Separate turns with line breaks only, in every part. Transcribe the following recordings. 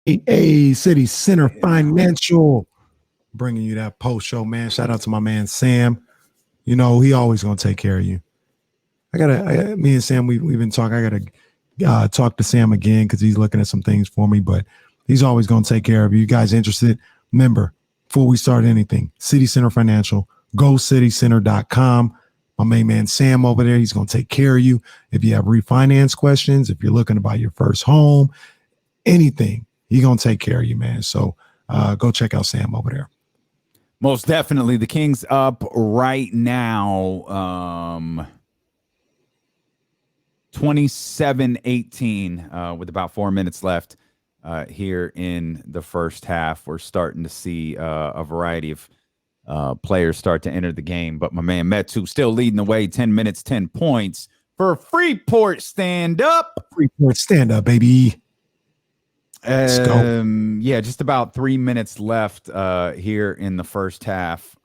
A City Center Financial, bringing you that post show, man. Shout out to my man Sam. You know he always gonna take care of you. Me and Sam, we've been talking. I gotta talk to Sam again because he's looking at some things for me, but he's always gonna take care of you. You guys interested? Remember, before we start anything, City Center Financial, GoCityCenter.com. My main man Sam over there, he's gonna take care of you. If you have refinance questions, if you're looking to buy your first home, anything, he's gonna take care of you, man. So go check out Sam over there.
Most definitely. The Kings up right now. 27-18 with about 4 minutes left here in the first half. We're starting to see a variety of players start to enter the game, but my man Metu still leading the way. 10 minutes, 10 points for Freeport. Stand up.
Freeport, stand up, baby.
Let's go. Yeah, just about 3 minutes left here in the first half.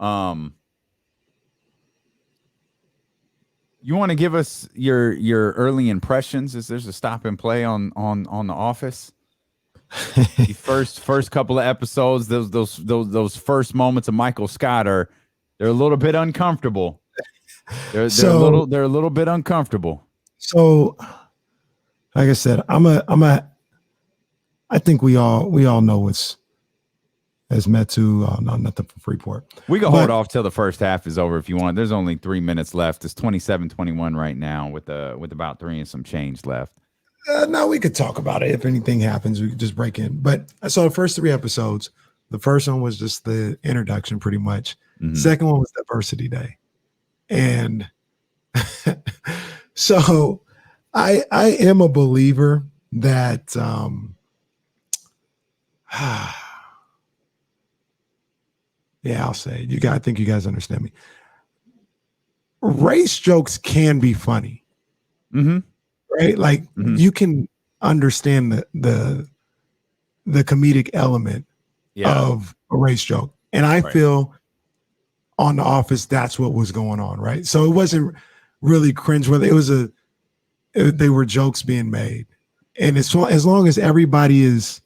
You want to give us your early impressions? Is there's a stop and play on The Office? The first couple of episodes, those first moments of Michael Scott they're a little bit uncomfortable. They're a little bit uncomfortable.
So, like I said, I think we all know what's as Metu. No, nothing from Freeport.
We can hold off till the first half is over if you want. There's only 3 minutes left. It's 27-21 right now with about 3 and some change left.
No, we could talk about it. If anything happens, we could just break in. But I saw the first 3 episodes. The first one was just the introduction, pretty much. Mm-hmm. Second one was Diversity Day, and so I am a believer that yeah, I'll say it. I think you guys understand me. Race jokes can be funny.
Mm-hmm.
Right? Like you can understand the comedic element of a race joke. And I feel on The Office, that's what was going on, right? So it wasn't really cringeworthy. They were jokes being made. And as long as everybody is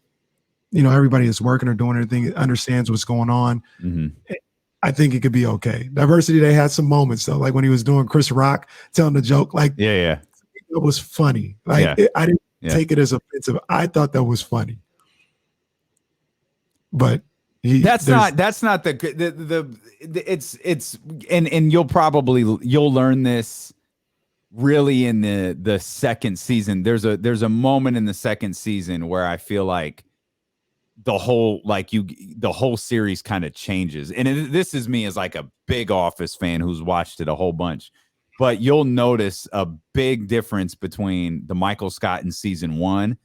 working or doing anything, understands what's going on, I think it could be okay. Diversity Day had some moments though, like when he was doing Chris Rock telling the joke, like it was funny. Like I didn't take it as offensive. I thought that was funny. But
that's not and you'll learn this really in the second season. There's a moment in the second season where I feel like the whole series kind of changes. And this is me as like a big Office fan who's watched it a whole bunch, but you'll notice a big difference between the Michael Scott in season 1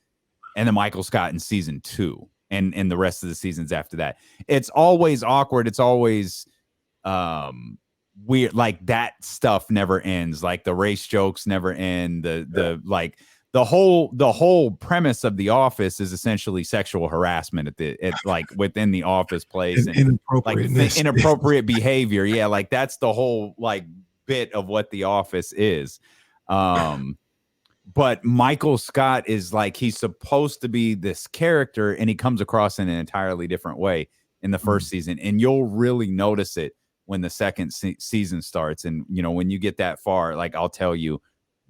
and the Michael Scott in season 2 and the rest of the seasons after that. It's always awkward. It's always weird. Like that stuff never ends. Like the race jokes never end. The whole premise of The Office is essentially sexual harassment within the office place and inappropriate behavior. Yeah, like that's the whole bit of what The Office is. But Michael Scott is he's supposed to be this character, and he comes across in an entirely different way in the first season, and you'll really notice it when the second season starts. And when you get that far, I'll tell you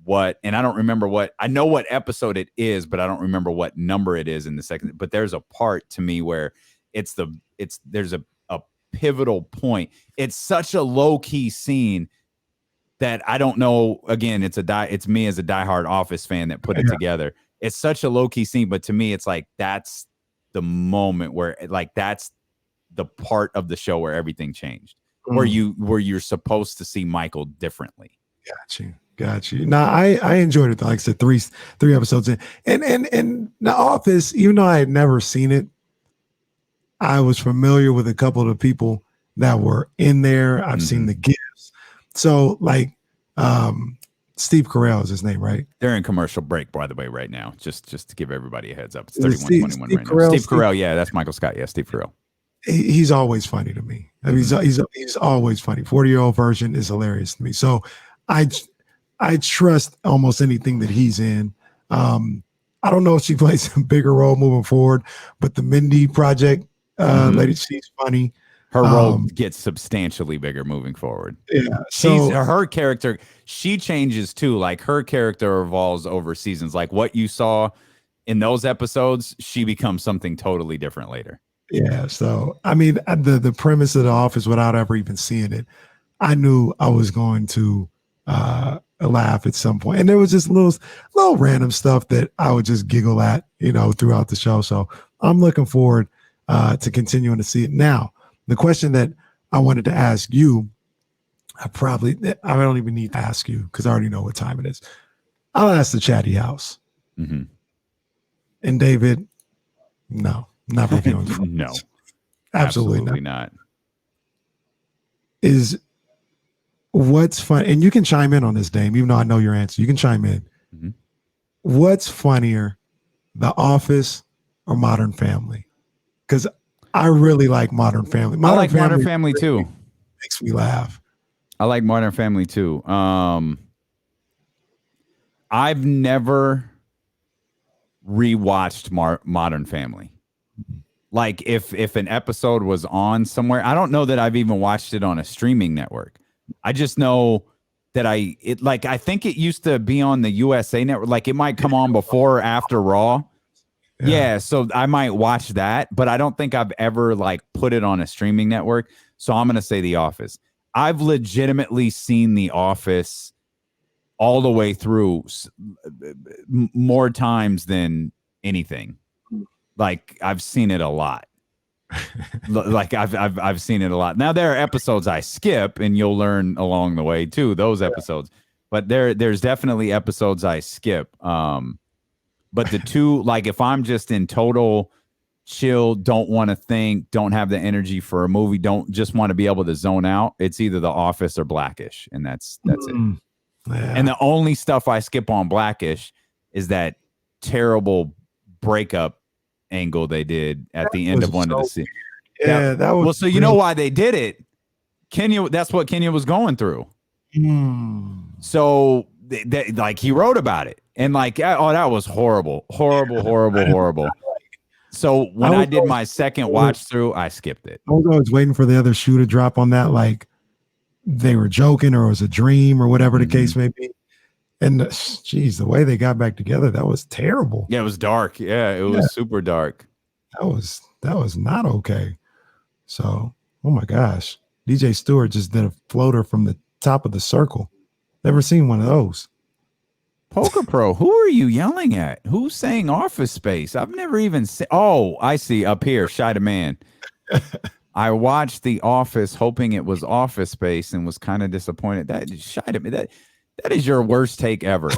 and I don't remember I know what episode it is, but I don't remember what number it is in the second. But there's a part to me where there's a pivotal point. It's such a low key scene that I don't know. Again, it's me as a diehard Office fan that put it together. It's such a low key scene, but to me, it's that's the moment where that's the part of the show where everything changed, where you're supposed to see Michael differently.
Got you. Now I enjoyed it. Like I said, three episodes in, and The Office, even though I had never seen it, I was familiar with a couple of the people that were in there. I've seen the gifts. So Steve Carell is his name, right?
They're in commercial break, by the way, right now. Just to give everybody a heads up. It's 31-21 right now. Steve Carell, yeah, that's Michael Scott. Yeah, Steve Carell.
He's always funny to me. I mean, he's always funny. 40-year-old version is hilarious to me. So I trust almost anything that he's in. I don't know if she plays a bigger role moving forward, but the Mindy project, lady, she's funny.
Her role gets substantially bigger moving forward.
Yeah. So
her character, she changes too. Like her character evolves over seasons. Like what you saw in those episodes, she becomes something totally different later.
Yeah. So, I mean, the premise of The Office, without ever even seeing it, I knew I was going to laugh at some point. And there was just little random stuff that I would just giggle at, throughout the show. So I'm looking forward to continuing to see it. Now, the question that I wanted to ask you, I don't even need to ask you because I already know what time it is. I'll ask the Chatty House.
Mm-hmm.
And David, no, not reviewing.
No,
absolutely
not.
Is what's fun, and you can chime in on this, Dame, even though I know your answer. You can chime in.
Mm-hmm.
What's funnier, The Office or Modern Family? Because I really like Modern Family.
Modern Family too.
Makes me laugh.
I like Modern Family too. I've never rewatched Modern Family. Like if an episode was on somewhere, I don't know that I've even watched it on a streaming network. I just know that I think it used to be on the USA Network. Like it might come on before or after Raw. Yeah, so I might watch that, but I don't think I've ever put it on a streaming network. So I'm going to say The Office. I've legitimately seen The Office all the way through more times than anything. Like I've seen it a lot. I've seen it a lot. Now there are episodes I skip, and you'll learn along the way too, those episodes. But there's definitely episodes I skip. But the two, if I'm just in total chill, don't want to think, don't have the energy for a movie, don't just want to be able to zone out, it's either The Office or Blackish, and that's it. Yeah. And the only stuff I skip on Blackish is that terrible breakup angle they did at the end of one of the seasons.
Yeah, that was.
Well, so you know why they did it? Kenya, that's what Kenya was going through. So he wrote about it. And that was horrible. So when I did my second watch through, I skipped it.
I was always waiting for the other shoe to drop on that, like they were joking or it was a dream or whatever the case may be. And geez, the way they got back together, that was terrible.
Yeah, it was dark. Yeah, it was super dark.
That was not okay. So, oh my gosh. DJ Stewart just did a floater from the top of the circle. Never seen one of those.
Poker Pro, who are you yelling at? Who's saying Office Space? I've never even seen. Oh, I see up here, Shy the Man. I watched The Office hoping it was Office Space and was kind of disappointed. That is your worst take ever.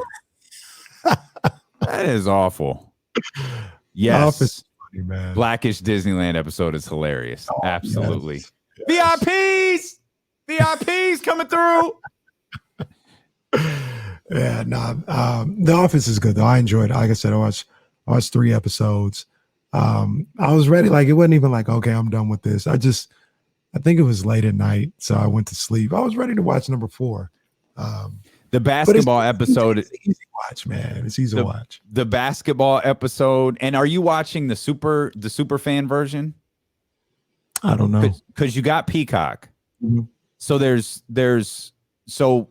That is awful. Yes.
Office, funny, man.
Blackish Disneyland episode is hilarious. Oh, absolutely.
Yes.
VIPs coming through.
Yeah, no. The Office is good though. I enjoyed it. Like I said, I watched 3 episodes. I was ready. It wasn't even okay, I'm done with this. I think it was late at night, so I went to sleep. I was ready to watch number 4.
The basketball episode.
It's easy to watch, man. It's easy to watch.
The basketball episode. And are you watching the super fan version?
I don't know.
Because you got Peacock.
Mm-hmm.
So so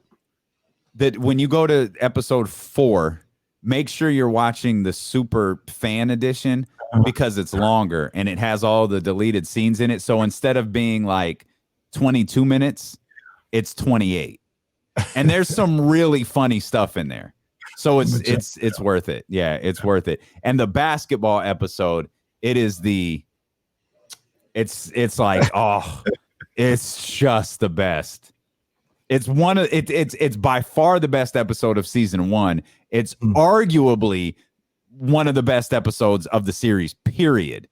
that when you go to episode 4, make sure you're watching the super fan edition because it's longer and it has all the deleted scenes in it. So instead of being 22 minutes, it's 28. And there's some really funny stuff in there. So it's worth it. Yeah, it's worth it. And the basketball episode, it's just the best. It's it's by far the best episode of season 1. It's arguably one of the best episodes of the series, period.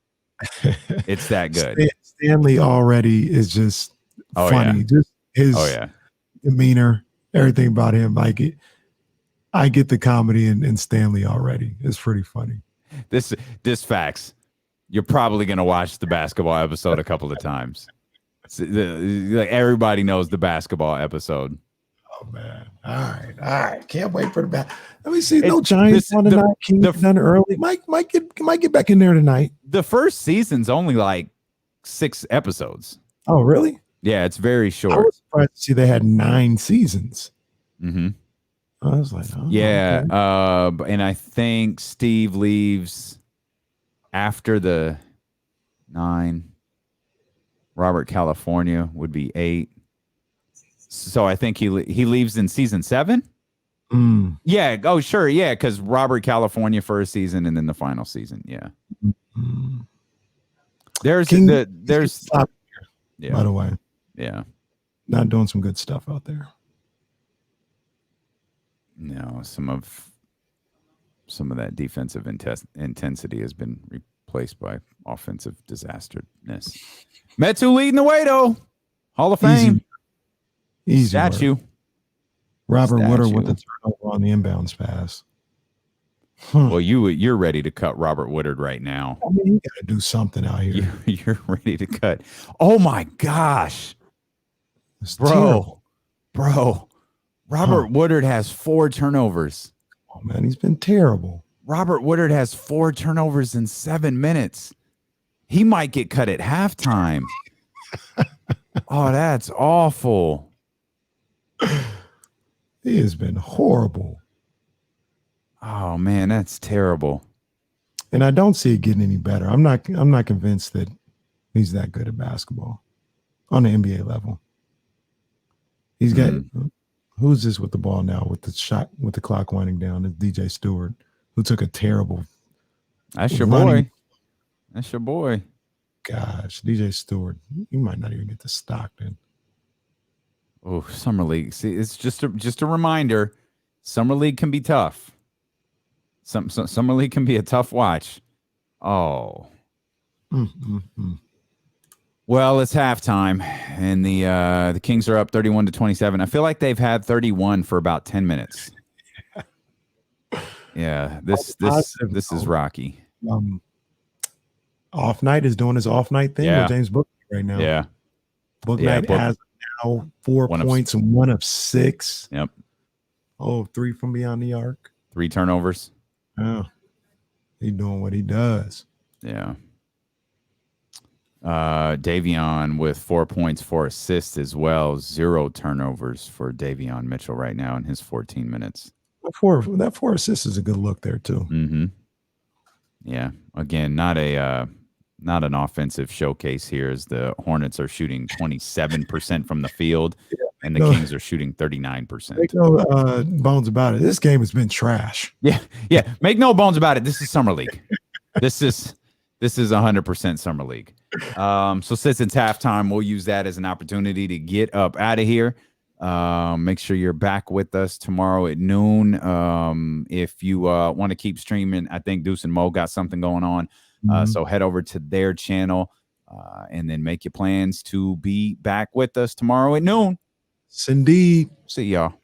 It's that good.
Stanley already is just funny. Yeah. Just his demeanor, everything about him. I get the comedy in Stanley already. It's pretty funny.
This facts. You're probably going to watch the basketball episode a couple of times. Everybody knows the basketball episode.
Oh man! All right. Can't wait for the back. Let me see. No Giants on tonight. Kings done early. Might get back in there tonight.
The first season's only like 6 episodes.
Oh really?
Yeah, it's very short.
I was surprised to see they had 9 seasons.
Mm-hmm.
I was like, oh,
yeah.
Okay.
And I think Steve leaves after the 9. Robert California would be 8. So I think he leaves in season 7. Yeah. Oh, sure. Yeah, because Robert California first season and then the final season. Yeah. There's
yeah.
By
the way.
Yeah.
Not doing some good stuff out there.
No, some of that defensive intensity has been replaced by offensive disasterness. Mets who leading the way though. Hall of Fame.
Easy
statue.
Work. Robert Woodard with the turnover on the inbounds pass.
Well, you're ready to cut Robert Woodard right now.
I mean, you got to do something out here.
You're ready to cut. Oh my gosh, bro. Robert Woodard has 4 turnovers.
Oh man, he's been terrible.
Robert Woodard has 4 turnovers in 7 minutes. He might get cut at halftime. Oh, that's awful.
He has been horrible.
Oh man, that's terrible.
And I don't see it getting any better. I'm not convinced that he's that good at basketball on the NBA level. He's got who's this with the ball now with the shot with the clock winding down? It's DJ Stewart, who took a terrible.
That's your boy. That's your boy.
Gosh, DJ Stewart, he might not even get to Stockton.
Oh, Summer League. See, it's just a reminder. Summer League can be tough. Summer League can be a tough watch. Oh. Well, it's halftime, and the Kings are up 31-27. I feel like they've had 31 for about 10 minutes. Yeah, this is rocky.
Off Night is doing his off night thing with James Book right now.
Yeah.
Book Night has now 4 points and 1 of 6.
Yep.
Oh, 3 from beyond the arc.
3 turnovers.
Oh. He's doing what he does.
Yeah. Davion with 4 points, 4 assists as well. 0 turnovers for Davion Mitchell right now in his 14 minutes.
That 4 assists is a good look there too.
Mm-hmm. Yeah. Again, not an offensive showcase here, as the Hornets are shooting 27% from the field, and the Kings are shooting 39%.
Make no bones about it. This game has been trash.
Yeah. Make no bones about it. This is Summer League. This is 100% Summer League. So since it's halftime, we'll use that as an opportunity to get up out of here. Make sure you're back with us tomorrow at noon. If you want to keep streaming, I think Deuce and Mo got something going on. So head over to their channel and then make your plans to be back with us tomorrow at noon.
Yes, indeed.
See y'all.